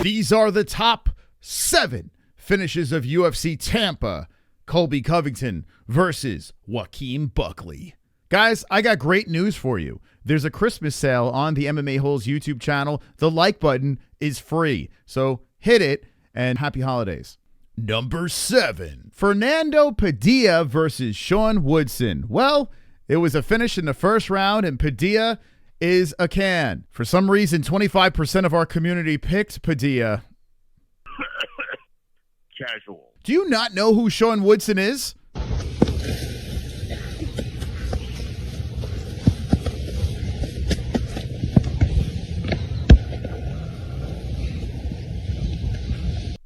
These are the top 7 finishes of UFC Tampa. Colby Covington versus Joaquin Buckley. Guys, I got great news for you. There's a Christmas sale on the MMA-Holes YouTube channel. The like button is free, so hit it, and happy holidays. Number 7, Fernando Padilla versus Sean Woodson. Well, it was a finish in the first round, and Padilla is a can. For some reason, 25% of our community picked Padilla. Casual. Do you not know who Sean Woodson is?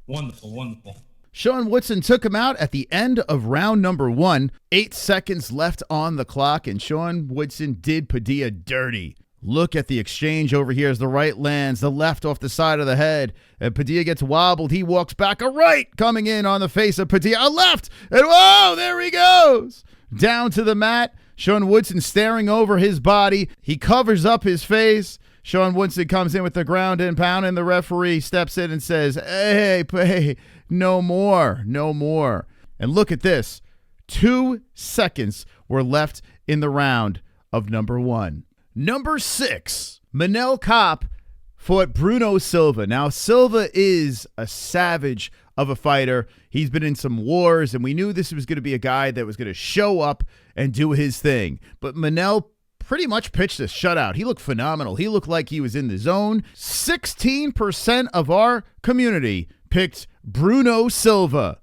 Wonderful, wonderful. Sean Woodson took him out at the end of round number 1. 8 seconds left on the clock, and Sean Woodson did Padilla dirty. Look at the exchange over here as the right lands, the left off the side of the head. And Padilla gets wobbled. He walks back. A right coming in on the face of Padilla. A left. And whoa, there he goes. Down to the mat. Sean Woodson staring over his body. He covers up his face. Sean Woodson comes in with the ground and pound, and the referee steps in and says, hey, no more, no more. And look at this. 2 seconds were left in the round of number 1. Number 6, Manel Kape fought Bruno Silva. Now, Silva is a savage of a fighter. He's been in some wars, and we knew this was going to be a guy that was going to show up and do his thing. But Manel pretty much pitched a shutout. He looked phenomenal. He looked like he was in the zone. 16% of our community picked Bruno Silva.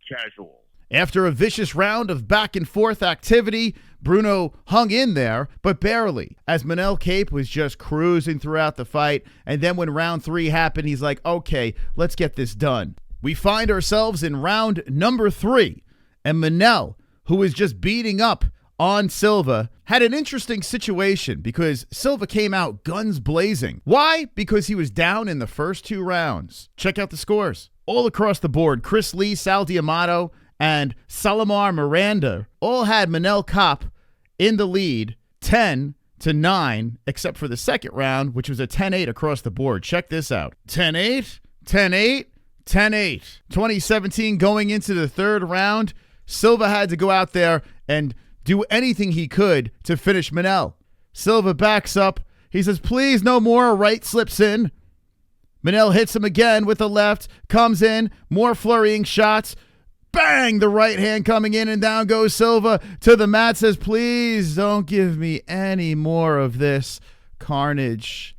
Casual. After a vicious round of back-and-forth activity, Bruno hung in there, but barely, as Manel Kape was just cruising throughout the fight. And then when round 3 happened, he's like, okay, let's get this done. We find ourselves in round number 3, and Manel, who was just beating up on Silva, had an interesting situation because Silva came out guns blazing. Why? Because he was down in the first 2 rounds. Check out the scores. All across the board, Chris Lee, Sal D'Amato, and Salamar Miranda all had Manel Kape in the lead 10-9, except for the second round, which was a 10-8 across the board. Check this out. 10-8, 10-8, 10-8. 2017 going into the third round, Silva had to go out there and do anything he could to finish Manel. Silva backs up. He says, please, no more. A right slips in. Manel hits him again with the left, comes in, more flurrying shots. Bang! The right hand coming in, and down goes Silva to the mat, says, please don't give me any more of this carnage.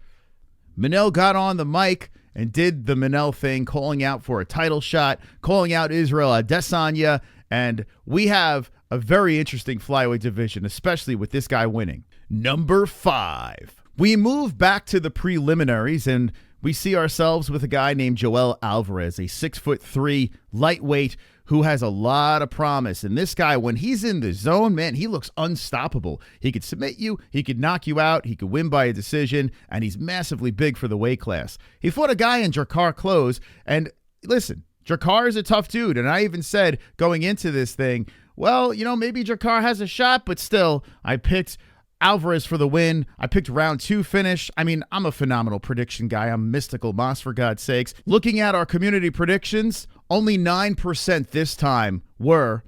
Manel got on the mic and did the Manel thing, calling out for a title shot, calling out Israel Adesanya, and we have a very interesting flyweight division, especially with this guy winning. Number 5. We move back to the preliminaries, and we see ourselves with a guy named Joel Alvarez, a 6'3" lightweight who has a lot of promise. And this guy, when he's in the zone, man, he looks unstoppable. He could submit you, he could knock you out, he could win by a decision, and he's massively big for the weight class. He fought a guy in Drakkar Klose, and listen, Drakkar is a tough dude, and I even said going into this thing, well, you know, maybe Drakkar has a shot, but still, I picked Alvarez for the win. I picked round 2 finish. I mean, I'm a phenomenal prediction guy. I'm Mystical Moss, for God's sakes. Looking at our community predictions, only 9% this time were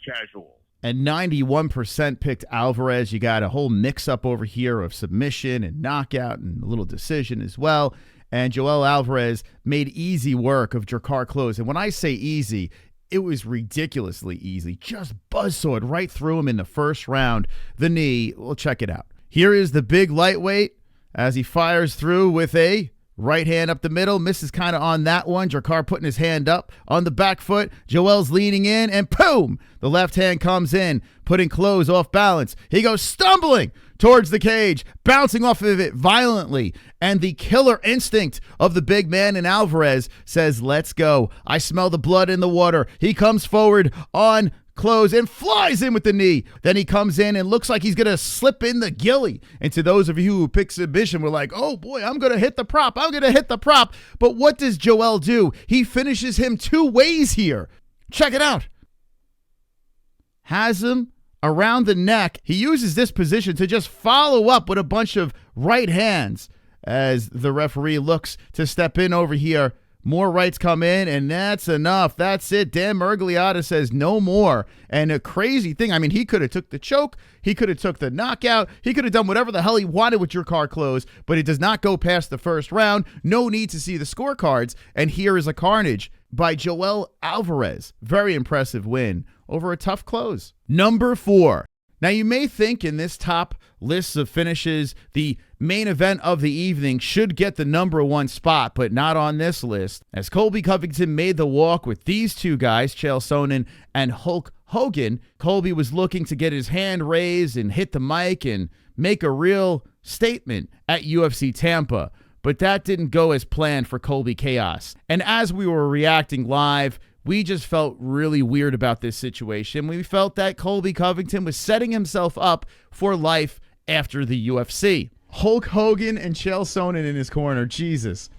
Casual. And 91% picked Alvarez. You got a whole mix-up over here of submission and knockout and a little decision as well. And Joel Alvarez made easy work of Drakkar Klose. And when I say easy, it was ridiculously easy. Just buzzsawed right through him in the first round. The knee, we'll check it out. Here is the big lightweight as he fires through with a right hand up the middle. Misses kind of on that one. Drakkar putting his hand up on the back foot. Joel's leaning in, and boom! The left hand comes in, putting Klose off balance. He goes stumbling towards the cage, bouncing off of it violently. And the killer instinct of the big man in Alvarez says, let's go. I smell the blood in the water. He comes forward on Klose and flies in with the knee. Then he comes in and looks like he's going to slip in the gilly. And to those of you who pick submission, we're like, oh boy, I'm going to hit the prop. I'm going to hit the prop. But what does Joel do? He finishes him 2 ways here. Check it out. Has him around the neck. He uses this position to just follow up with a bunch of right hands. as the referee looks to step in over here. More rights come in, and that's enough. That's it. Dan Miragliotta says no more. And a crazy thing, I mean, he could have took the choke. He could have took the knockout. He could have done whatever the hell he wanted with your car closed, but it does not go past the first round. No need to see the scorecards. And here is a carnage by Joel Alvarez. Very impressive win over a tough close. Number 4. Now, you may think in this top list of finishes, the main event of the evening should get the number 1 spot, but not on this list, as Colby Covington made the walk with these two guys, Chael Sonnen and Hulk Hogan. Colby was looking to get his hand raised and hit the mic and make a real statement at UFC Tampa, but that didn't go as planned for Colby Chaos. And as we were reacting live, we just felt really weird about this situation. We felt that Colby Covington was setting himself up for life after the UFC. Hulk Hogan and Chael Sonnen in his corner. Jesus.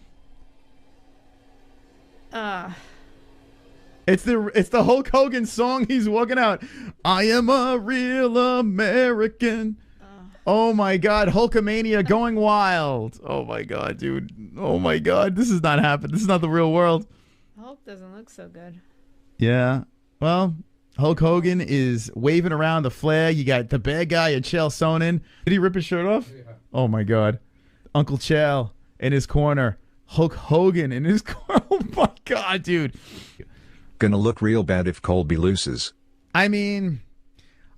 It's the Hulk Hogan song he's walking out. I am a real American. Oh my God, Hulkamania going wild. Oh my God, dude. Oh my God, this is not happening. This is not the real world. Hulk doesn't look so good. Yeah. Well, Hulk Hogan is waving around the flag. You got the bad guy and Chael Sonnen. Did he rip his shirt off? Yeah. Oh my God. Uncle Chael in his corner. Hulk Hogan in his corner. Oh my God, dude. Gonna look real bad if Colby loses. I mean,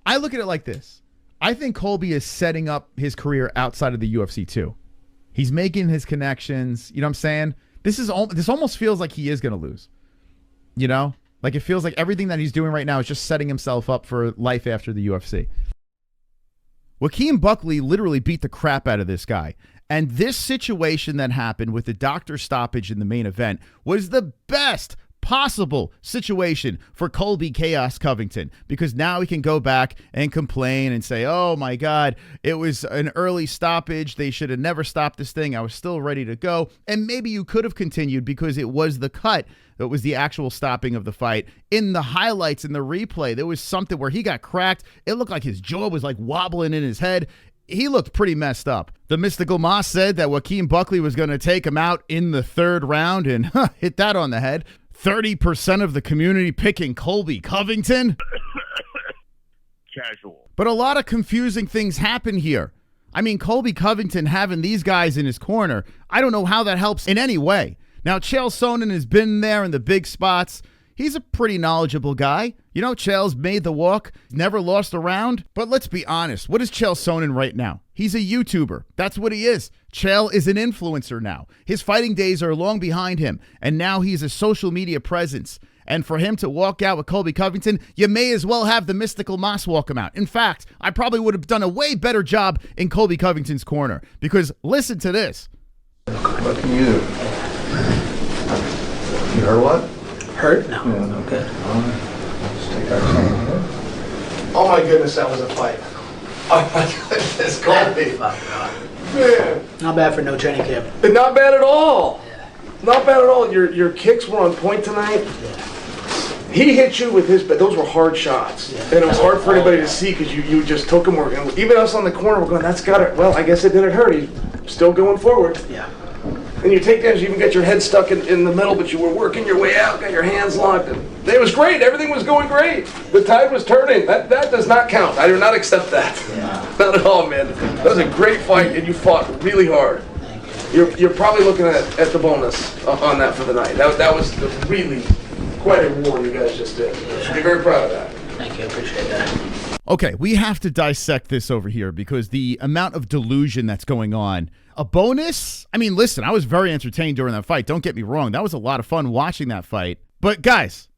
I look at it like this. I think Colby is setting up his career outside of the UFC too. He's making his connections. You know what I'm saying? This almost feels like he is going to lose. You know? Like it feels like everything that he's doing right now is just setting himself up for life after the UFC. Joaquin Buckley literally beat the crap out of this guy. And this situation that happened with the doctor stoppage in the main event was the best possible situation for Colby Chaos Covington, because now he can go back and complain and say, oh my God, it was an early stoppage. They should have never stopped this thing. I was still ready to go. And maybe you could have continued because it was the cut that was the actual stopping of the fight. In the highlights, in the replay, there was something where he got cracked. It looked like his jaw was like wobbling in his head. He looked pretty messed up. The Mystical Moss said that Joaquin Buckley was going to take him out in the 3rd round and hit that on the head. 30% of the community picking Colby Covington. Casual. But a lot of confusing things happen here. I mean, Colby Covington having these guys in his corner, I don't know how that helps in any way. Now, Chael Sonnen has been there in the big spots. He's a pretty knowledgeable guy. You know, Chael's made the walk, never lost a round. But let's be honest, what is Chael Sonnen right now? He's a YouTuber. That's what he is. Chael is an influencer now. His fighting days are long behind him, and now he's a social media presence. And for him to walk out with Colby Covington, you may as well have the Mystical Moss walk him out. In fact, I probably would have done a way better job in Colby Covington's corner, because listen to this. What can you do? You heard what? Hurt? No. Yeah. Okay. Let's take our time here. Oh my goodness, that was a fight. Oh my goodness, Colby. Man. Not bad for no training camp. Not bad at all. Yeah. Not bad at all. Your kicks were on point tonight. Yeah. He hit you with his, but those were hard shots. Yeah. And it was hard for anybody to see because you just took them. Even us on the corner were going, that's got it. Well, I guess it didn't hurt. He's still going forward. Yeah. And you take that, you even got your head stuck in the middle, but you were working your way out, got your hands locked. And it was great. Everything was going great. The tide was turning. That does not count. I do not accept that. Yeah. Not at all, man. That was a great fight, and you fought really hard. You're probably looking at the bonus on that for the night. That was really quite a war you guys just did. Should be very proud of that. Thank you. I appreciate that. Okay, we have to dissect this over here because the amount of delusion that's going on. A bonus? I mean, listen, I was very entertained during that fight. Don't get me wrong. That was a lot of fun watching that fight. But guys,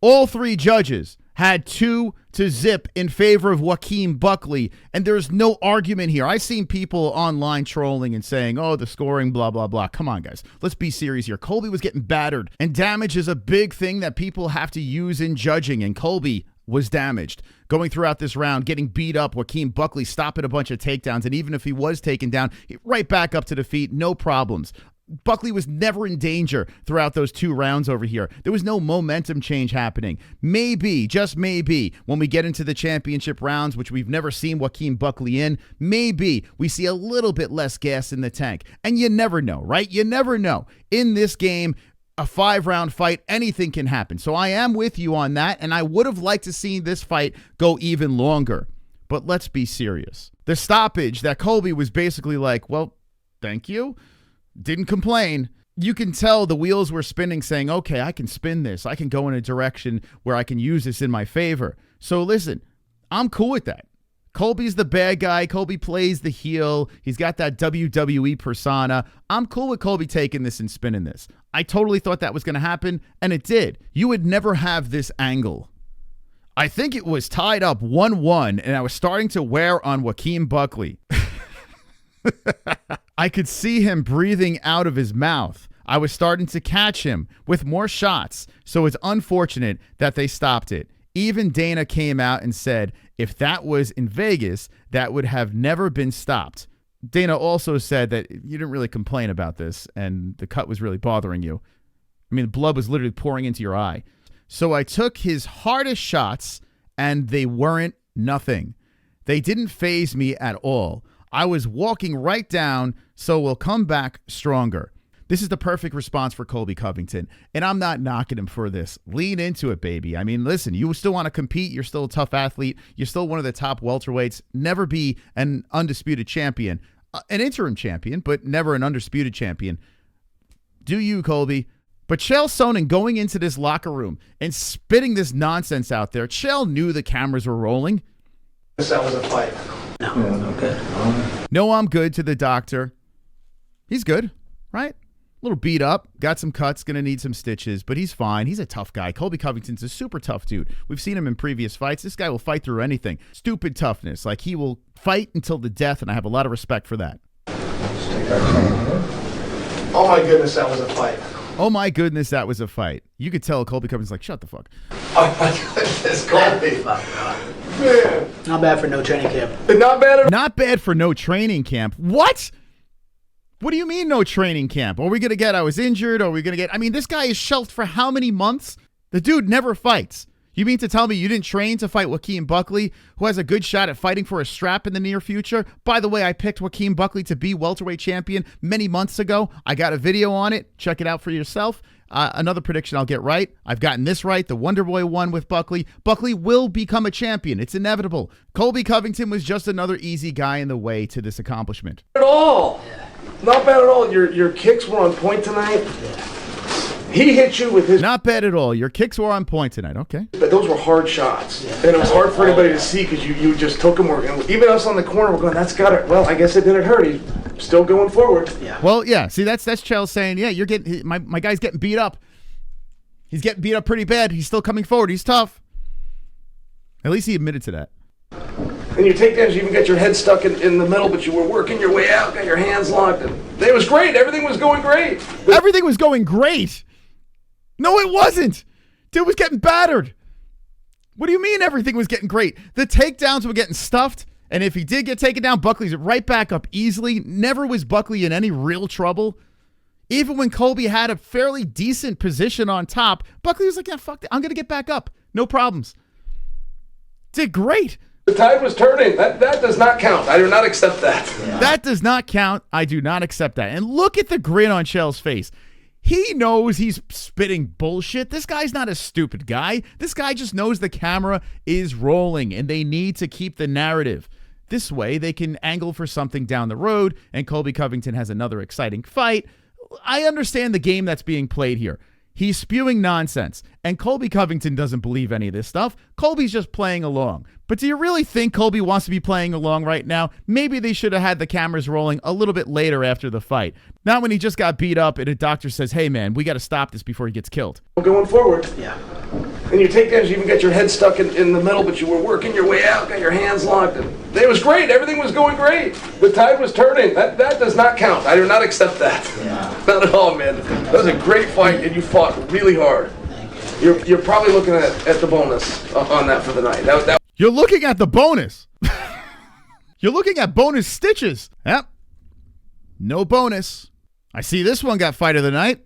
all 3 judges had 2-0 in favor of Joaquin Buckley, and there's no argument here. I've seen people online trolling and saying, oh, the scoring, blah, blah, blah. Come on, guys. Let's be serious here. Colby was getting battered, and damage is a big thing that people have to use in judging, and Colby was damaged. Going throughout this round, getting beat up, Joaquin Buckley stopping a bunch of takedowns, and even if he was taken down, right back up to the feet, no problems. Buckley was never in danger throughout those 2 rounds over here. There was no momentum change happening. Maybe, just maybe, when we get into the championship rounds, which we've never seen Joaquin Buckley in, maybe we see a little bit less gas in the tank. And you never know, right? You never know. In this game, a 5-round fight, anything can happen. So I am with you on that, and I would have liked to see this fight go even longer. But let's be serious. The stoppage that Colby was basically like, well, thank you. Didn't complain. You can tell the wheels were spinning saying, okay, I can spin this. I can go in a direction where I can use this in my favor. So listen, I'm cool with that. Colby's the bad guy. Colby plays the heel. He's got that WWE persona. I'm cool with Colby taking this and spinning this. I totally thought that was going to happen, and it did. You would never have this angle. I think it was tied up 1-1, and I was starting to wear on Joaquin Buckley. I could see him breathing out of his mouth. I was starting to catch him with more shots, so it's unfortunate that they stopped it. Even Dana came out and said, if that was in Vegas, that would have never been stopped. Dana also said that you didn't really complain about this, and the cut was really bothering you. I mean, the blood was literally pouring into your eye. So I took his hardest shots, and they weren't nothing. They didn't faze me at all. I was walking right down, so we'll come back stronger. This is the perfect response for Colby Covington, and I'm not knocking him for this. Lean into it, baby. I mean, listen, you still want to compete. You're still a tough athlete. You're still one of the top welterweights. Never be an undisputed champion. An interim champion, but never an undisputed champion. Do you, Colby? But Chael Sonnen going into this locker room and spitting this nonsense out there, Chael knew the cameras were rolling. That was a fight. No, I'm good. No, I'm good to the doctor. He's good, right? A little beat up, got some cuts, going to need some stitches, but he's fine. He's a tough guy. Colby Covington's a super tough dude. We've seen him in previous fights. This guy will fight through anything. Stupid toughness. Like, he will fight until the death, and I have a lot of respect for that. Oh my goodness, that was a fight. Oh my goodness, that was a fight. You could tell Colby Covington's like, shut the fuck. Oh my goodness, Colby. Man. Not bad for no training camp. Not bad at all. Not bad for no training camp. What? What do you mean no training camp? Are we going to get, I was injured? Are we going to get, I mean, this guy is shelved for how many months? The dude never fights. You mean to tell me you didn't train to fight Joaquin Buckley, who has a good shot at fighting for a strap in the near future? By the way, I picked Joaquin Buckley to be welterweight champion many months ago. I got a video on it. Check it out for yourself. Another prediction I'll get right. I've gotten this right. The Wonder Boy won with Buckley. Buckley will become a champion. It's inevitable. Colby Covington was just another easy guy in the way to this accomplishment. At all. Not bad at all. Your kicks were on point tonight. He hit you with his... Not bad at all. Your kicks were on point tonight. Okay. But those were hard shots. And it was hard for anybody to see because you just took them. And even us on the corner were going, that's got it. Well, I guess it didn't hurt. He's still going forward. Yeah. Well, yeah. See, that's Chael saying, yeah, you're getting... My guy's getting beat up. He's getting beat up pretty bad. He's still coming forward. He's tough. At least he admitted to that. And your takedowns, you even got your head stuck in the middle, but you were working your way out, got your hands locked. And it was great. Everything was going great. Everything was going great. No, it wasn't. Dude was getting battered. What do you mean everything was getting great? The takedowns were getting stuffed, and if he did get taken down, Buckley's right back up easily. Never was Buckley in any real trouble. Even when Colby had a fairly decent position on top, Buckley was like, yeah, fuck it. I'm going to get back up. No problems. Did great. The tide was turning. That does not count. I do not accept that. Yeah. That does not count. I do not accept that. And look at the grin on Chael's face. He knows he's spitting bullshit. This guy's not a stupid guy. This guy just knows the camera is rolling and they need to keep the narrative. This way they can angle for something down the road and Colby Covington has another exciting fight. I understand the game that's being played here. He's spewing nonsense, and Colby Covington doesn't believe any of this stuff. Colby's just playing along. But do you really think Colby wants to be playing along right now? Maybe they should have had the cameras rolling a little bit later after the fight. Not when he just got beat up and a doctor says, hey, man, we got to stop this before he gets killed. Going forward. Yeah. And your takedowns, you even got your head stuck in the middle, but you were working your way out, got your hands locked. And it was great. Everything was going great. The tide was turning. That does not count. I do not accept that. Yeah. Not at all, man. That was a great fight, and you fought really hard. You're probably looking at the bonus on that for the night. You're looking at the bonus. You're looking at bonus stitches. Yep. No bonus. I see this one got fight of the night.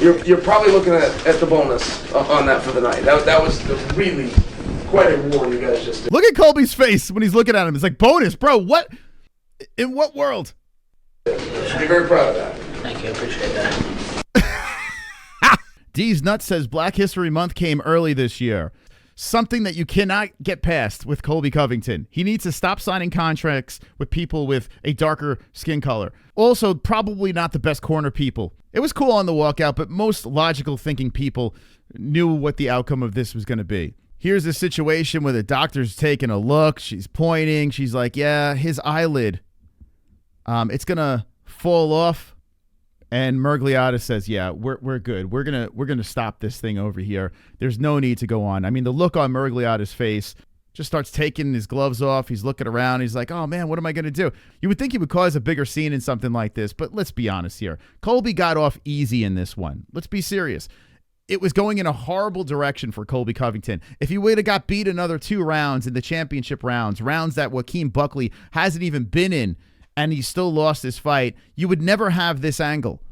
You're probably looking at the bonus on that for the night. That was really quite a war you guys just did. Look at Colby's face when he's looking at him. It's like, bonus, bro. What? In what world? Be very proud of that. Thank you. I appreciate that. D's Nuts says Black History Month came early this year. Something that you cannot get past with Colby Covington. He needs to stop signing contracts with people with a darker skin color. Also, probably not the best corner people. It was cool on the walkout, but most logical thinking people knew what the outcome of this was going to be. Here's a situation where the doctor's taking a look. She's pointing. She's like, yeah, his eyelid, it's going to fall off. And Mergliata says, yeah, we're good. We're gonna stop this thing over here. There's no need to go on. I mean, the look on Mergliata's face, just starts taking his gloves off. He's looking around. He's like, oh, man, what am I going to do? You would think he would cause a bigger scene in something like this, but let's be honest here. Colby got off easy in this one. Let's be serious. It was going in a horrible direction for Colby Covington. If he would have got beat another 2 rounds in the championship rounds that Joaquin Buckley hasn't even been in, and he still lost this fight, you would never have this angle.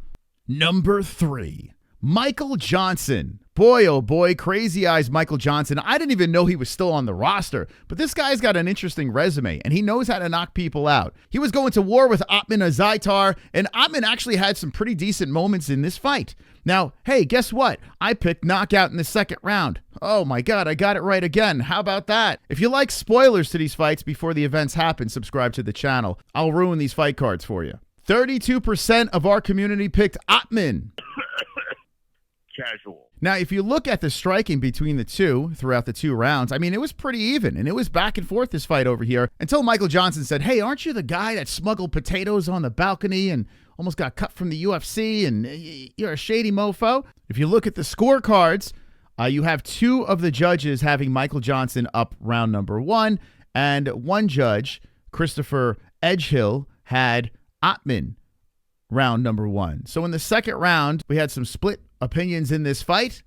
Number 3, Michael Johnson. Boy, oh boy, crazy eyes Michael Johnson. I didn't even know he was still on the roster, but this guy's got an interesting resume, and he knows how to knock people out. He was going to war with Ottman Azaitar, and Ottman actually had some pretty decent moments in this fight. Now, hey, guess what? I picked knockout in the second round. Oh my God, I got it right again. How about that? If you like spoilers to these fights before the events happen, subscribe to the channel. I'll ruin these fight cards for you. 32% of our community picked Ottman. Casual. Now, if you look at the striking between the two throughout the 2 rounds, I mean, it was pretty even, and it was back and forth, this fight over here, until Michael Johnson said, hey, aren't you the guy that smuggled potatoes on the balcony and almost got cut from the UFC, and you're a shady mofo? If you look at the scorecards, you have 2 of the judges having Michael Johnson up round number 1, and one judge, Christopher Edgehill, had Ottman round number 1. So in the second round, we had some split opinions in this fight,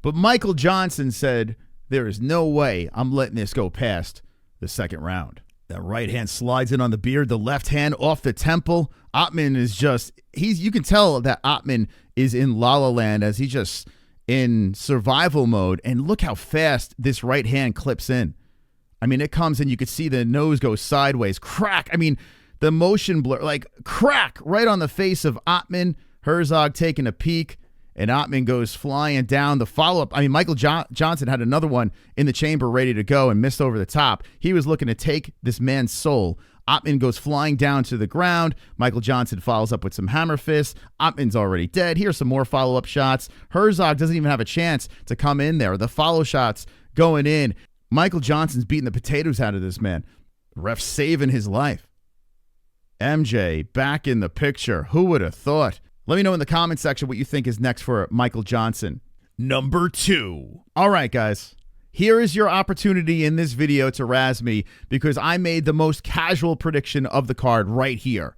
but Michael Johnson said, there is no way I'm letting this go past the second round. That right hand slides in on the beard, the left hand off the temple. Ottman is just, you can tell that Ottman is in La La Land as he's just in survival mode, and look how fast this right hand clips in. I mean, it comes in, you could see the nose go sideways, crack. I mean, the motion blur, like crack right on the face of Ottman. Herzog taking a peek, and Ottman goes flying down. The follow-up, I mean, Michael Johnson had another one in the chamber ready to go and missed over the top. He was looking to take this man's soul. Ottman goes flying down to the ground. Michael Johnson follows up with some hammer fists. Ottman's already dead. Here's some more follow-up shots. Herzog doesn't even have a chance to come in there. The follow shots going in. Michael Johnson's beating the potatoes out of this man. The ref saving his life. MJ back in the picture. Who would have thought? Let me know in the comment section what you think is next for Michael Johnson. Number 2. All right, guys. Here is your opportunity in this video to razz me because I made the most casual prediction of the card right here.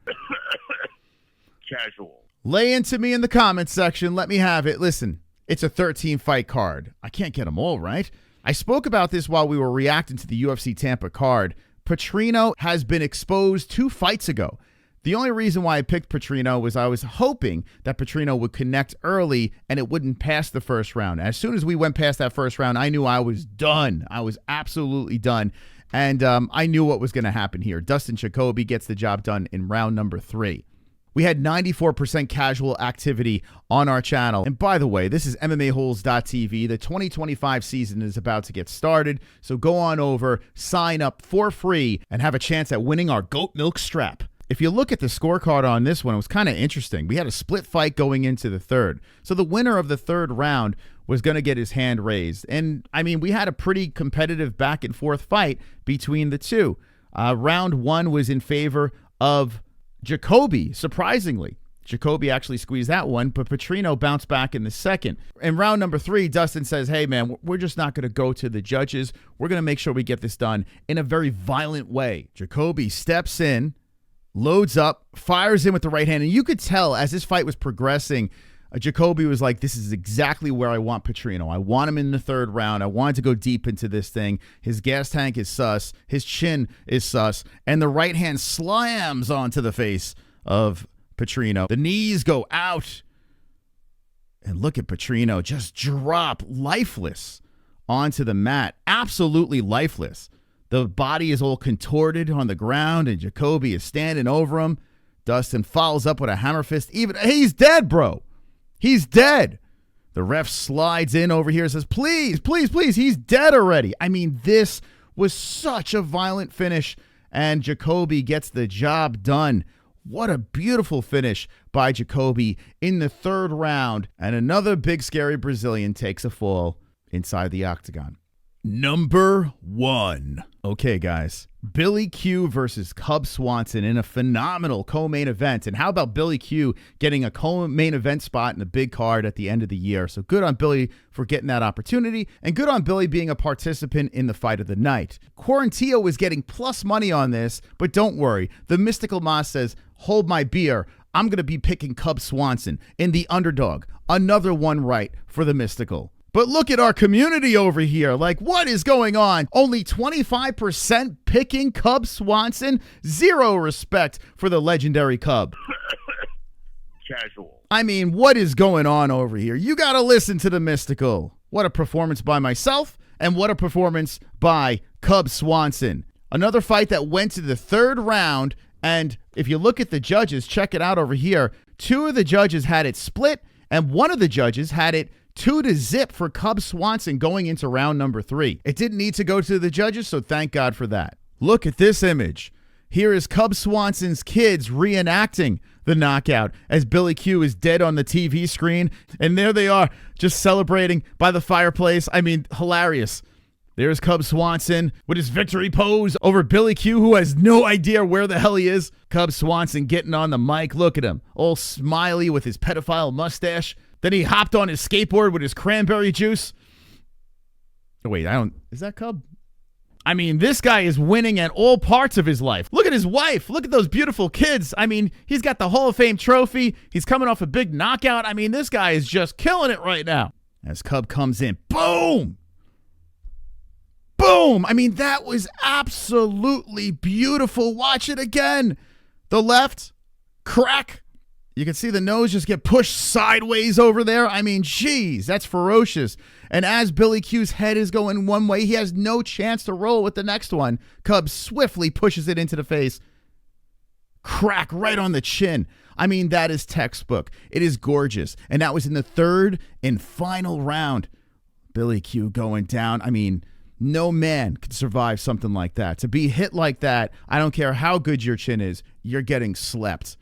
Casual. Lay into me in the comment section. Let me have it. Listen, it's a 13-fight card. I can't get them all right. I spoke about this while we were reacting to the UFC Tampa card. Petrino has been exposed 2 fights ago. The only reason why I picked Petrino was I was hoping that Petrino would connect early and it wouldn't pass the first round. As soon as we went past that first round, I knew I was done. I was absolutely done. And I knew what was going to happen here. Dustin Jacoby gets the job done in round number 3. We had 94% casual activity on our channel. And by the way, this is MMA-Holes.tv. The 2025 season is about to get started. So go on over, sign up for free, and have a chance at winning our goat milk strap. If you look at the scorecard on this one, it was kind of interesting. We had a split fight going into the third. So the winner of the third round was going to get his hand raised. And, I mean, we had a pretty competitive back and forth fight between the two. Round 1 was in favor of Jacoby, surprisingly. Jacoby actually squeezed that one, but Petrino bounced back in the second. In round number 3, Dustin says, hey, man, we're just not going to go to the judges. We're going to make sure we get this done in a very violent way. Jacoby steps in, loads up, fires in with the right hand. And you could tell as this fight was progressing, Jacoby was like, this is exactly where I want Petrino. I want him in the third round. I wanted to go deep into this thing. His gas tank is sus. His chin is sus. And the right hand slams onto the face of Petrino. The knees go out. And look at Petrino just drop lifeless onto the mat. Absolutely lifeless. The body is all contorted on the ground, and Jacoby is standing over him. Dustin follows up with a hammer fist. He's dead, bro. He's dead. The ref slides in over here and says, please, please, please, he's dead already. I mean, this was such a violent finish, and Jacoby gets the job done. What a beautiful finish by Jacoby in the third round. And another big, scary Brazilian takes a fall inside the octagon. Number 1. Okay, guys. Billy Q versus Cub Swanson in a phenomenal co-main event. And how about Billy Q getting a co-main event spot in the big card at the end of the year? So good on Billy for getting that opportunity, and good on Billy being a participant in the fight of the night. Quarantillo is getting plus money on this, but don't worry. The Mystical Moss says, hold my beer. I'm going to be picking Cub Swanson in the underdog. Another one right for the Mystical. But look at our community over here. Like, what is going on? Only 25% picking Cub Swanson. Zero respect for the legendary Cub. Casual. I mean, what is going on over here? You got to listen to the Mystical. What a performance by myself, and what a performance by Cub Swanson. Another fight that went to the third round, and if you look at the judges, check it out over here. 2 of the judges had it split, and 1 of the judges had it 2-0 for Cub Swanson going into round number 3. It didn't need to go to the judges, so thank God for that. Look at this image. Here is Cub Swanson's kids reenacting the knockout as Billy Q is dead on the TV screen. And there they are, just celebrating by the fireplace. I mean, hilarious. There's Cub Swanson with his victory pose over Billy Q, who has no idea where the hell he is. Cub Swanson getting on the mic. Look at him, all smiley with his pedophile mustache. Then he hopped on his skateboard with his cranberry juice. Oh, wait, is that Cub? I mean, this guy is winning at all parts of his life. Look at his wife. Look at those beautiful kids. I mean, he's got the Hall of Fame trophy. He's coming off a big knockout. I mean, this guy is just killing it right now. As Cub comes in, boom! Boom! I mean, that was absolutely beautiful. Watch it again. The left, crack. You can see the nose just get pushed sideways over there. I mean, geez, that's ferocious. And as Billy Q's head is going one way, he has no chance to roll with the next one. Cub swiftly pushes it into the face. Crack right on the chin. I mean, that is textbook. It is gorgeous. And that was in the third and final round. Billy Q going down. I mean, no man could survive something like that. To be hit like that, I don't care how good your chin is, you're getting slept.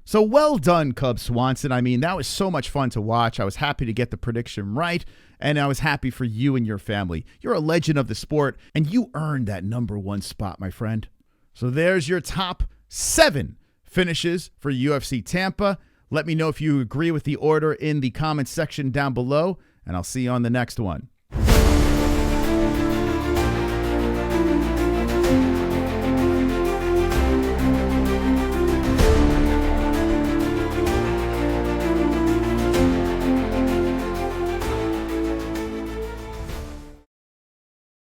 So well done, Cub Swanson. I mean, that was so much fun to watch. I was happy to get the prediction right, and I was happy for you and your family. You're a legend of the sport, and you earned that number 1 spot, my friend. So there's your top 7 finishes for UFC Tampa. Let me know if you agree with the order in the comments section down below, and I'll see you on the next one.